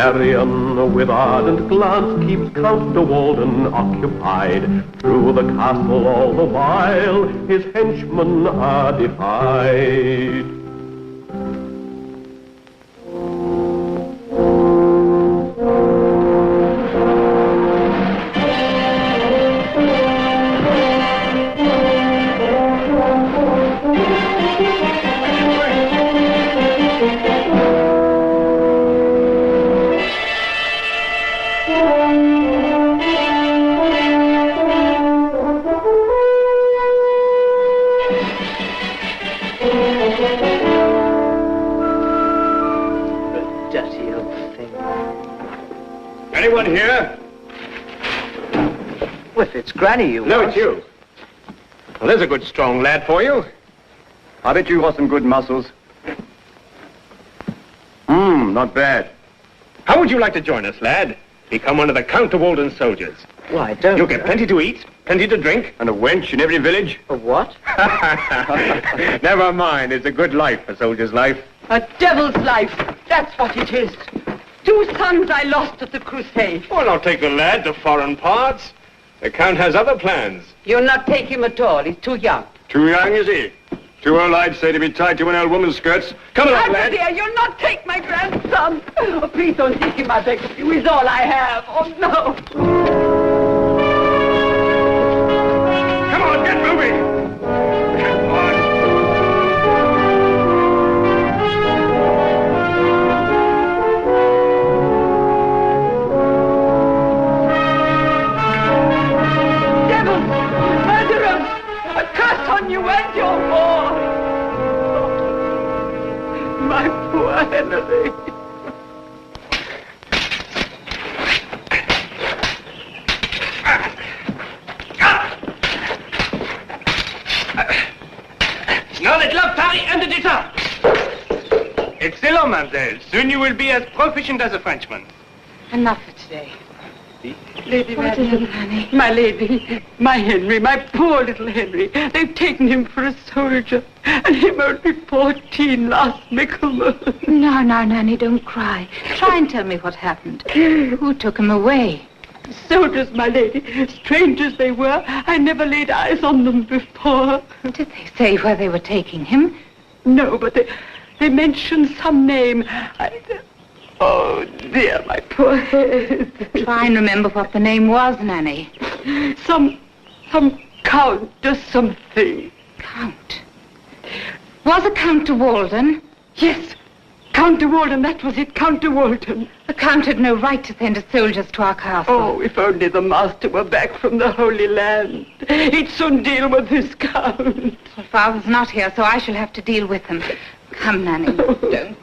Marian, with ardent glance, keeps Count de Waldern occupied. Through the castle all the while, his henchmen are defied. Anyone here? Well, if it's Granny you No, want. it's you. Well, there's a good strong lad for you. I bet you got some good muscles. Not bad. How would you like to join us, lad? Become one of the Count de Waldern soldiers. Why, don't You'll get plenty to eat, plenty to drink, and a wench in every village. A what? Never mind, it's a good life, a soldier's life. A devil's life, that's what it is. 2 sons I lost at the crusade. Well, I'll take the lad to foreign parts. The Count has other plans. You'll not take him at all, he's too young. Too young, is he? Too old, I'd say, to be tied to an old woman's skirts. Come along, lad. Dear, you'll not take my grandson. Oh, please don't take him, I beg of you. He's all I have. Oh, no. Come on, get moving. Come on. Devils, murderers, a curse on you and your war. My poor Henry. Now let love Paris under the top. Excellent, mademoiselle. Soon you will be as proficient as a Frenchman. Enough for today. Lady What is Marian, it, honey? my lady, my Henry, my poor little Henry. They've taken him for a soldier, and him only 14 last Michaelmas. No, Nanny, don't cry. Try and tell me what happened. Who took him away? Soldiers, my lady, strangers they were. I never laid eyes on them before. Did they say where they were taking him? No, but they mentioned some name. Oh, dear, my poor head. Try and remember what the name was, Nanny. Some Count or something. Count. Was it Count de Waldern? Yes, Count de Waldern, that was it, Count de Waldern. The Count had no right to send his soldiers to our castle. Oh, if only the master were back from the Holy Land. He'd soon deal with this Count. Well, Father's not here, so I shall have to deal with him. Come, Nanny. Don't.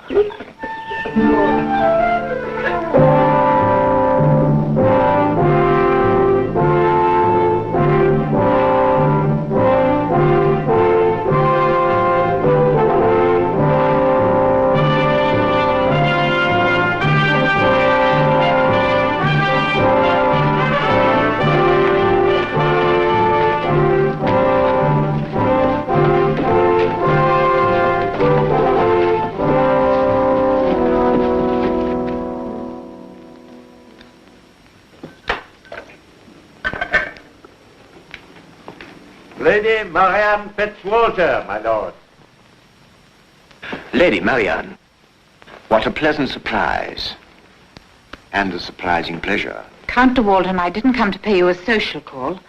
Lady Marianne Fitzwalter, my lord. Lady Marianne, what a pleasant surprise. And a surprising pleasure. Count de Waldern, I didn't come to pay you a social call.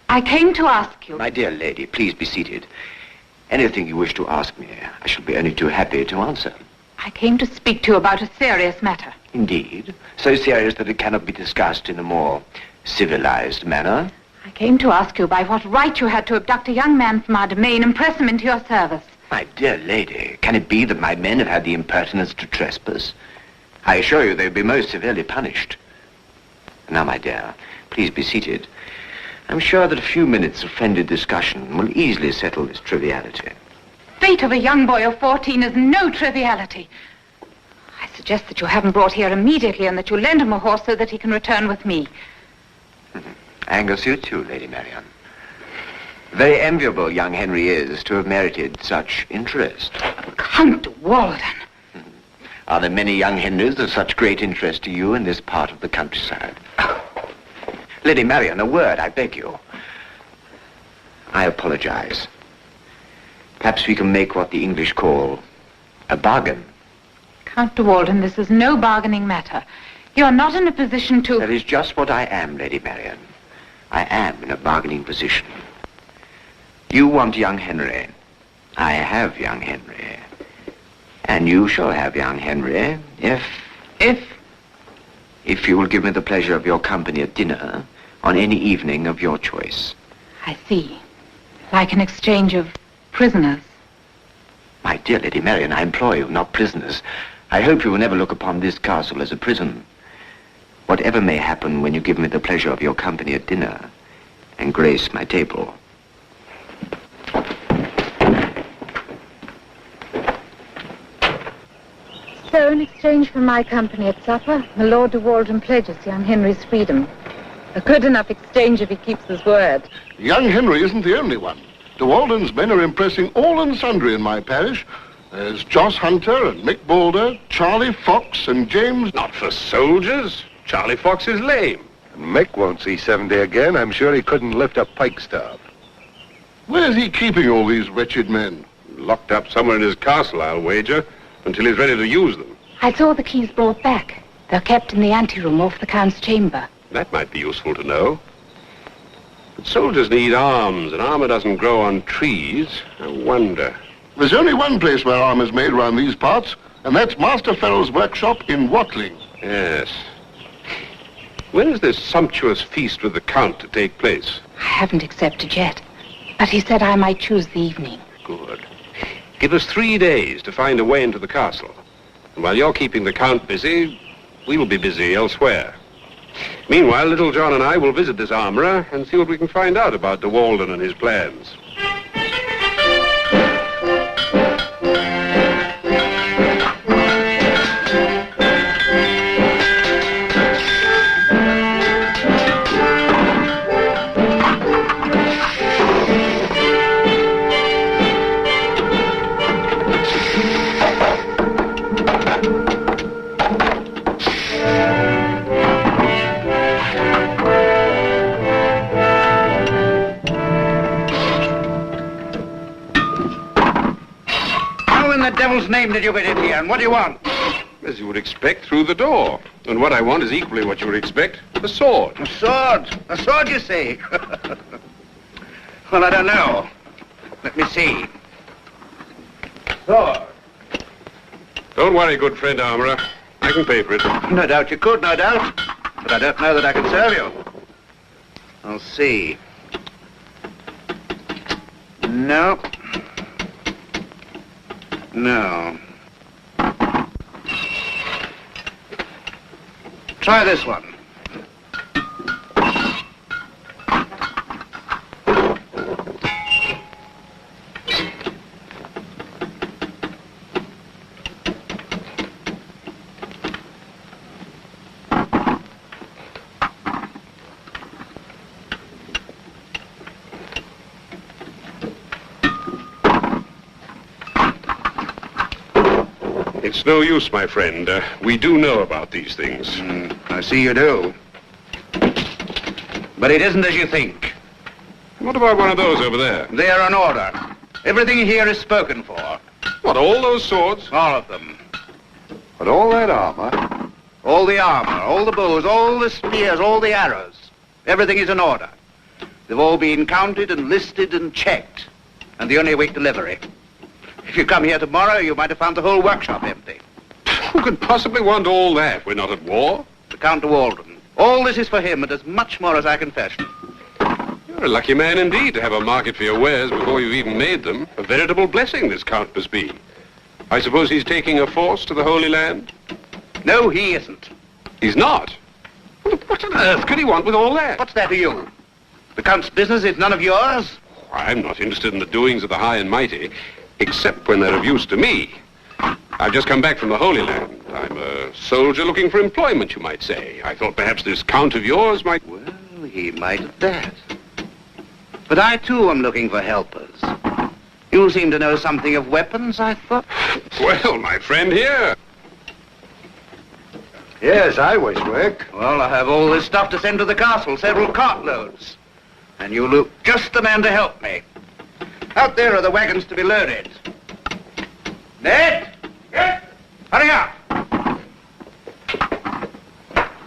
I came to ask you... My dear lady, please be seated. Anything you wish to ask me, I shall be only too happy to answer. I came to speak to you about a serious matter. Indeed. So serious that it cannot be discussed in a more civilized manner. I came to ask you by what right you had to abduct a young man from our domain and press him into your service. My dear lady, can it be that my men have had the impertinence to trespass? I assure you they will be most severely punished. Now, my dear, please be seated. I'm sure that a few minutes of friendly discussion will easily settle this triviality. Fate of a young boy of 14 is no triviality. I suggest that you have him brought here immediately and that you lend him a horse so that he can return with me. Anger suits you, Lady Marianne. Very enviable young Henry is to have merited such interest. Count de Waldern. Are there many young Henrys of such great interest to you in this part of the countryside? Lady Marian, a word, I beg you. I apologize. Perhaps we can make what the English call a bargain. Count de Waldern, this is no bargaining matter. You're not in a position to... That is just what I am, Lady Marian. I am in a bargaining position. You want young Henry. I have young Henry. And you shall have young Henry if you will give me the pleasure of your company at dinner on any evening of your choice. I see. Like an exchange of prisoners. My dear Lady Marian, I implore you, not prisoners. I hope you will never look upon this castle as a prison. Whatever may happen when you give me the pleasure of your company at dinner and grace my table. So, in exchange for my company at supper, the Lord de Waldern pledges young Henry's freedom. A good enough exchange if he keeps his word. Young Henry isn't the only one. De Waldern's men are impressing all and sundry in my parish. There's Joss Hunter and Mick Balder, Charlie Fox and James... Not for soldiers. Charlie Fox is lame. And Mick won't see 70 again. I'm sure he couldn't lift a pike staff. Where's he keeping all these wretched men? Locked up somewhere in his castle, I'll wager, until he's ready to use them. I saw the keys brought back. They're kept in the anteroom off the Count's chamber. That might be useful to know. But soldiers need arms, and armor doesn't grow on trees. I wonder. There's only one place where armor's made around these parts, and that's Master Farrell's workshop in Watling. Yes. When is this sumptuous feast with the Count to take place? I haven't accepted yet, but he said I might choose the evening. Good. Give us 3 days to find a way into the castle. And while you're keeping the Count busy, we'll be busy elsewhere. Meanwhile, Little John and I will visit this armorer and see what we can find out about de Waldern and his plans. Devil's name did you get in here, and what do you want? As you would expect, through the door. And what I want is equally what you would expect, a sword. A sword? A sword, you say? Well, I don't know. Let me see. Sword. Don't worry, good friend armorer. I can pay for it. No doubt you could, no doubt. But I don't know that I can serve you. I'll see. No. No. Try this one. It's no use, my friend. We do know about these things. I see you do. But it isn't as you think. What about one of those over there? They are an order. Everything here is spoken for. What, all those swords? All of them. But all that armor... All the armor, all the bows, all the spears, all the arrows. Everything is in order. They've all been counted and listed and checked. And they only await delivery. If you come here tomorrow, you might have found the whole workshop empty. Who could possibly want all that? We're not at war. The Count de Waldern. All this is for him, and as much more as I can fashion. You're a lucky man indeed to have a market for your wares before you've even made them. A veritable blessing this Count must be. I suppose he's taking a force to the Holy Land? No, he isn't. He's not? What on earth could he want with all that? What's that to you? The Count's business is none of yours? I'm not interested in the doings of the high and mighty, except when they're of use to me. I've just come back from the Holy Land. I'm a soldier looking for employment, you might say. I thought perhaps this Count of yours might... Well, he might at that. But I, too, am looking for helpers. You seem to know something of weapons, I thought. Well, my friend here. Yes, I wish work. Well, I have all this stuff to send to the castle, several cartloads. And you look just the man to help me. Out there are the wagons to be loaded. Ned? Yes? Hurry up.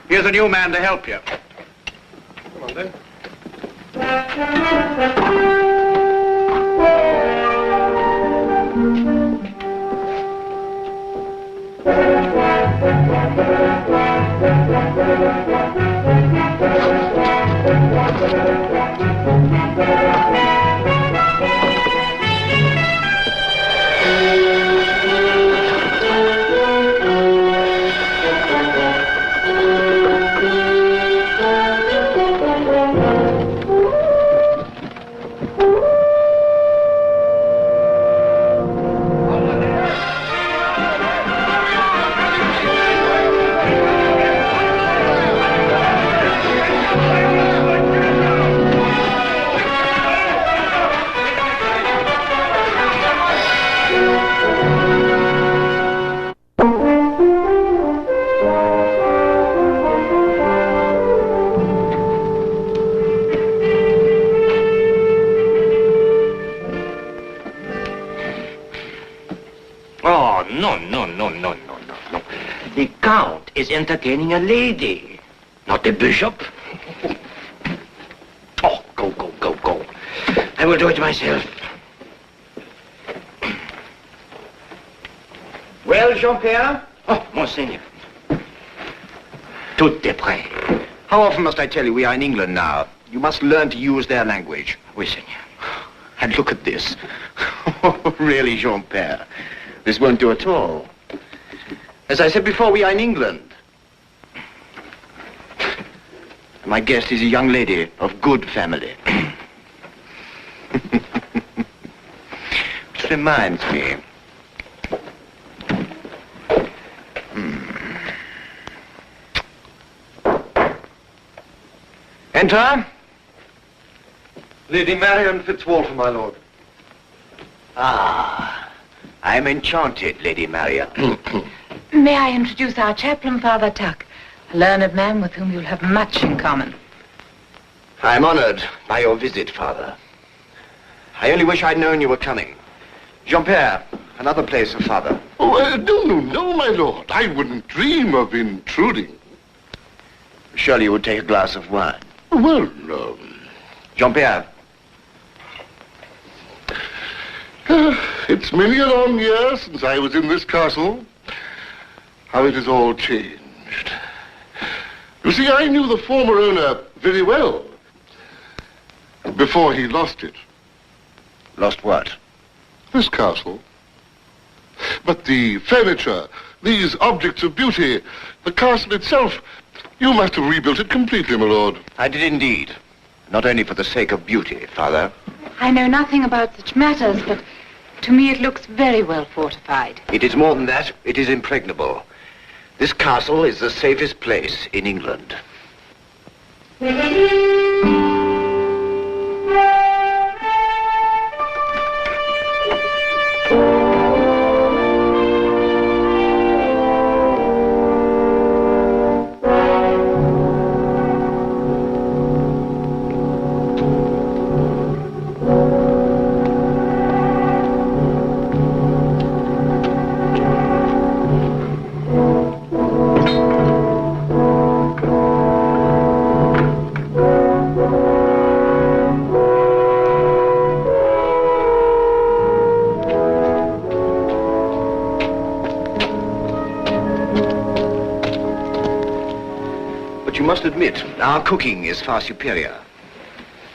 Here's a new man to help you. Come on, then. No. The Count is entertaining a lady, not the bishop. Oh, go. I will do it myself. Well, Jean-Pierre? Oh, Monseigneur. Tout est prêt. How often must I tell you we are in England now? You must learn to use their language. Oui, Seigneur. And look at this. Really, Jean-Pierre, this won't do at all. As I said before, we are in England. My guest is a young lady of good family. Which reminds me. Enter. Lady Marion Fitzwalter, my lord. Ah, I'm enchanted, Lady Marion. May I introduce our chaplain, Father Tuck, a learned man with whom you'll have much in common. I'm honored by your visit, Father. I only wish I'd known you were coming. Jean-Pierre, another place for Father. Oh, no, my lord. I wouldn't dream of intruding. Surely you would take a glass of wine. Well, Jean-Pierre. It's many a long year since I was in this castle. How it has all changed. You see, I knew the former owner very well. Before he lost it. Lost what? This castle. But the furniture, these objects of beauty, the castle itself, you must have rebuilt it completely, my lord. I did indeed. Not only for the sake of beauty, Father. I know nothing about such matters, but to me it looks very well fortified. It is more than that. It is impregnable. This castle is the safest place in England. Admit, our cooking is far superior.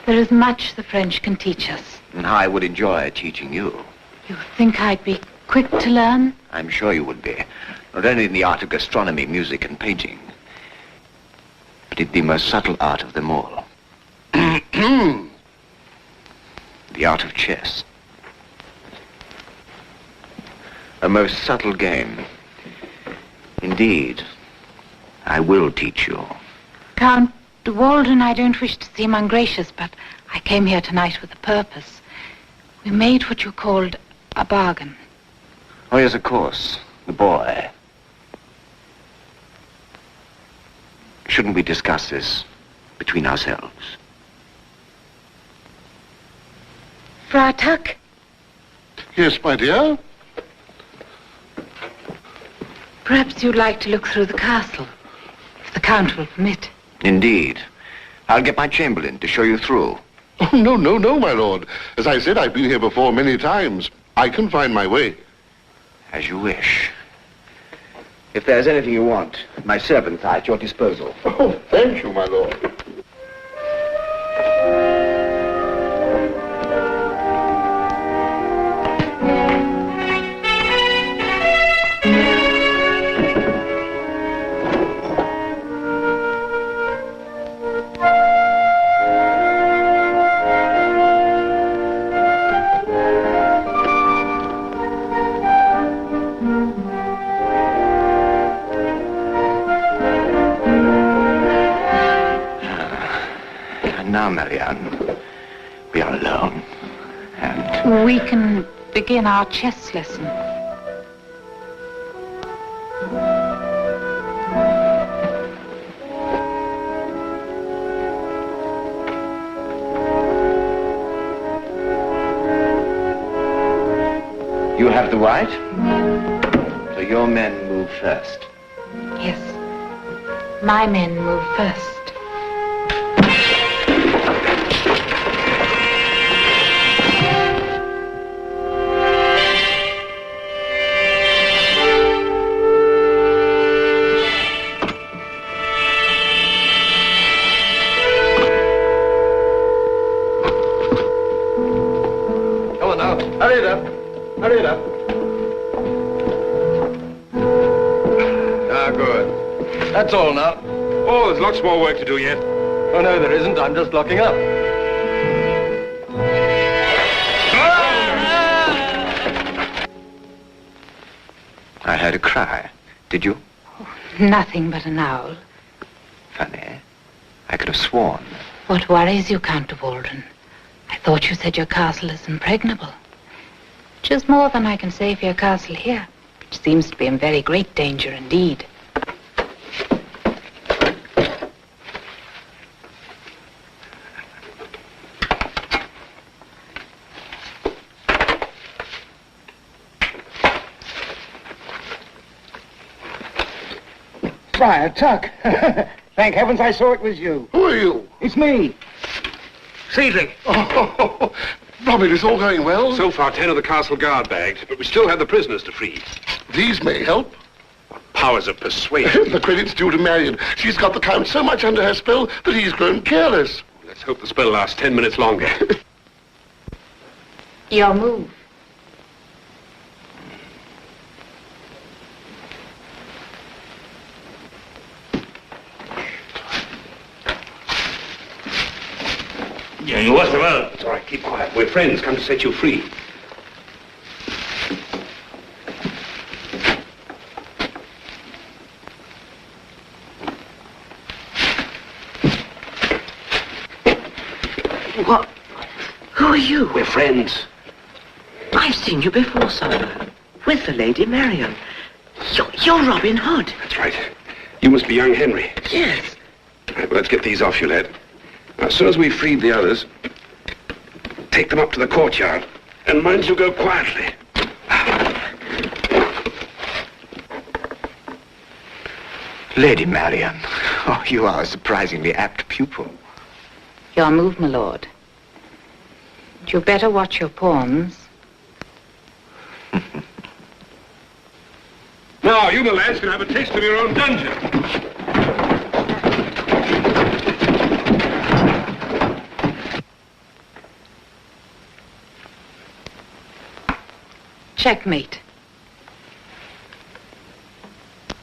There is much the French can teach us. And how I would enjoy teaching you. You think I'd be quick to learn? I'm sure you would be. Not only in the art of gastronomy, music, and painting, but in the most subtle art of them all. The art of chess. A most subtle game. Indeed, I will teach you. Count de Waldern, I don't wish to seem ungracious, but I came here tonight with a purpose. We made what you called a bargain. Oh, yes, of course. The boy. Shouldn't we discuss this between ourselves? Friar Tuck? Yes, my dear? Perhaps you'd like to look through the castle, if the Count will permit. Indeed. I'll get my chamberlain to show you through. Oh, no, my lord. As I said, I've been here before many times. I can find my way. As you wish. If there's anything you want, my servants are at your disposal. Oh, thank you, my lord. Now, Marianne, we are alone, and... We can begin our chess lesson. You have the white, so your men move first. Yes. My men move first. Hurry it up. Ah, good. That's all now. Oh, there's lots more work to do yet. Oh, no, there isn't. I'm just locking up. I heard a cry. Did you? Oh, nothing but an owl. Funny. I could have sworn. What worries you, Count de Waldern? I thought you said your castle is impregnable. Which is more than I can say for your castle here, which seems to be in very great danger indeed. Friar Tuck. Thank heavens I saw it was you. Who are you? It's me. Seedling. Oh, Robin, is all going well? So far, 10 of the castle guard bagged, but we still have the prisoners to free. These may help. Powers of persuasion. The credit's due to Marion. She's got the Count so much under her spell that he's grown careless. Let's hope the spell lasts 10 minutes longer. Your move. Yeah, you was well. It's all right, keep quiet. We're friends, come to set you free. What? Who are you? We're friends. I've seen you before, sire. With the Lady Marion. You're Robin Hood. That's right. You must be young Henry. Yes. All right, well, let's get these off you, lad. Now, as soon as we've freed the others, take them up to the courtyard. And mind you go quietly. Lady Marion. Oh, you are a surprisingly apt pupil. Your move, my lord. You'd better watch your pawns. Now, you the lads can have a taste of your own dungeon. Checkmate.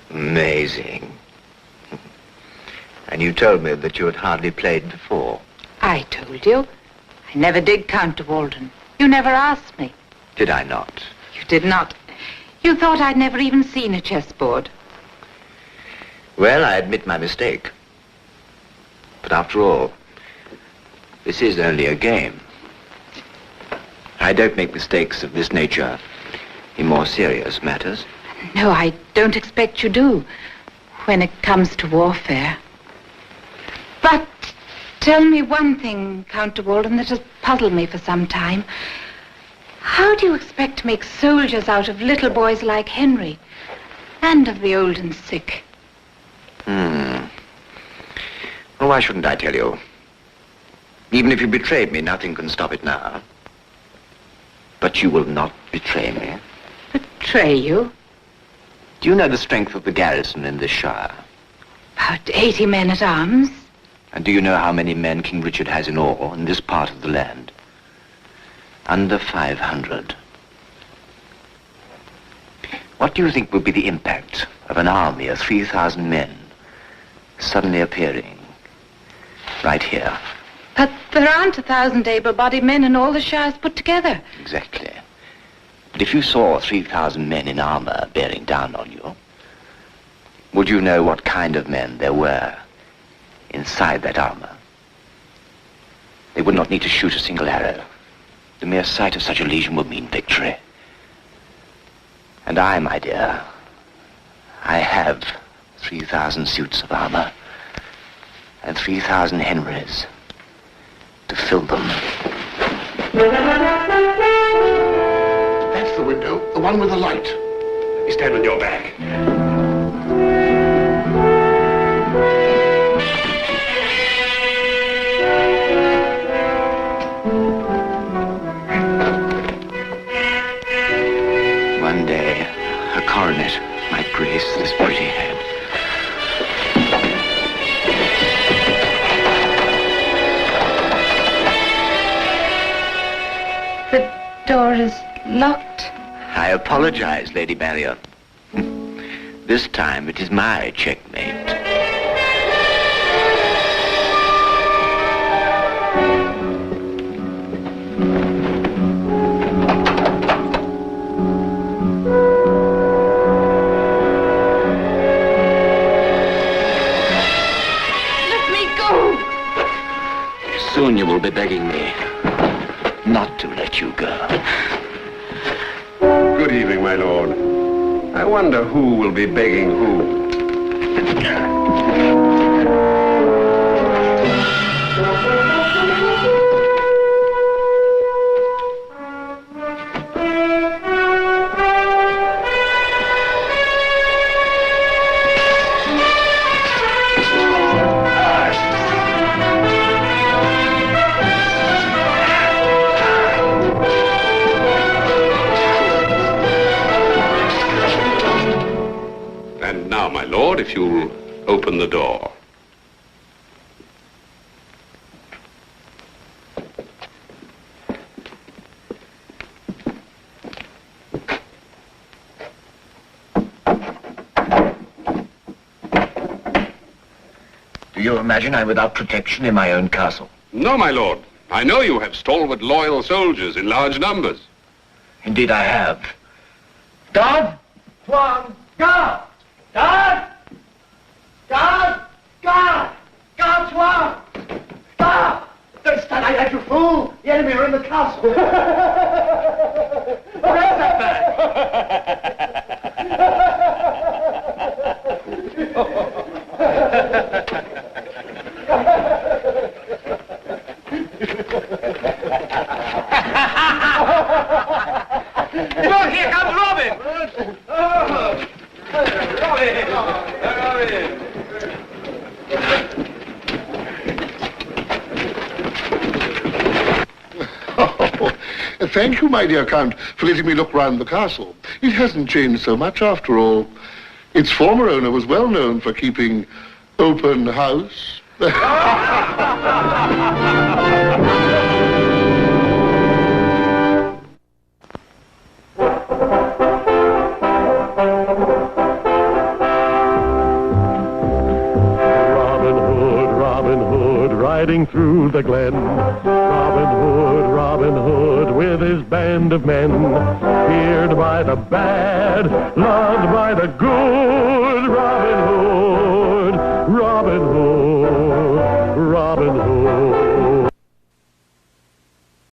Amazing. And you told me that you had hardly played before. I told you. I never did, Count de Waldern. You never asked me. Did I not? You did not. You thought I'd never even seen a chessboard. Well, I admit my mistake. But after all, this is only a game. I don't make mistakes of this nature in more serious matters. No, I don't expect you do. When it comes to warfare. But tell me one thing, Count de Waldern, that has puzzled me for some time. How do you expect to make soldiers out of little boys like Henry and of the old and sick? Well, why shouldn't I tell you? Even if you betrayed me, nothing can stop it now. But you will not betray me. Betray you? Do you know the strength of the garrison in this shire? About 80 men at arms. And do you know how many men King Richard has in all in this part of the land? Under 500. What do you think will be the impact of an army of 3,000 men suddenly appearing right here? But there aren't 1,000 able-bodied men in all the shires put together. Exactly. But if you saw 3,000 men in armor bearing down on you, would you know what kind of men there were inside that armor? They would not need to shoot a single arrow. The mere sight of such a legion would mean victory. And I, my dear, I have 3,000 suits of armor and 3,000 Henrys to fill them. That's the window, the one with the light. Let me stand on your back. One day, a coronet might grace this pretty head. The door is locked. I apologize, Lady Marion. This time it is my checkmate. Soon you will be begging me not to let you go. Good evening, my lord. I wonder who will be begging who. If you'll open the door. Do you imagine I'm without protection in my own castle? No, my lord. I know you have stalwart, loyal soldiers in large numbers. Indeed I have. Guard! One, guard! Guard! Guard! Guard! Guard, one! Guard! Don't stand like that, you fool! The enemy are in the castle! Where's that man? Look, here comes Robin! Robin! Thank you, my dear Count, for letting me look round the castle. It hasn't changed so much after all. Its former owner was well known for keeping open house. Riding through the glen, Robin Hood, with his band of men, feared by the bad, loved by the good, Robin Hood, Robin Hood.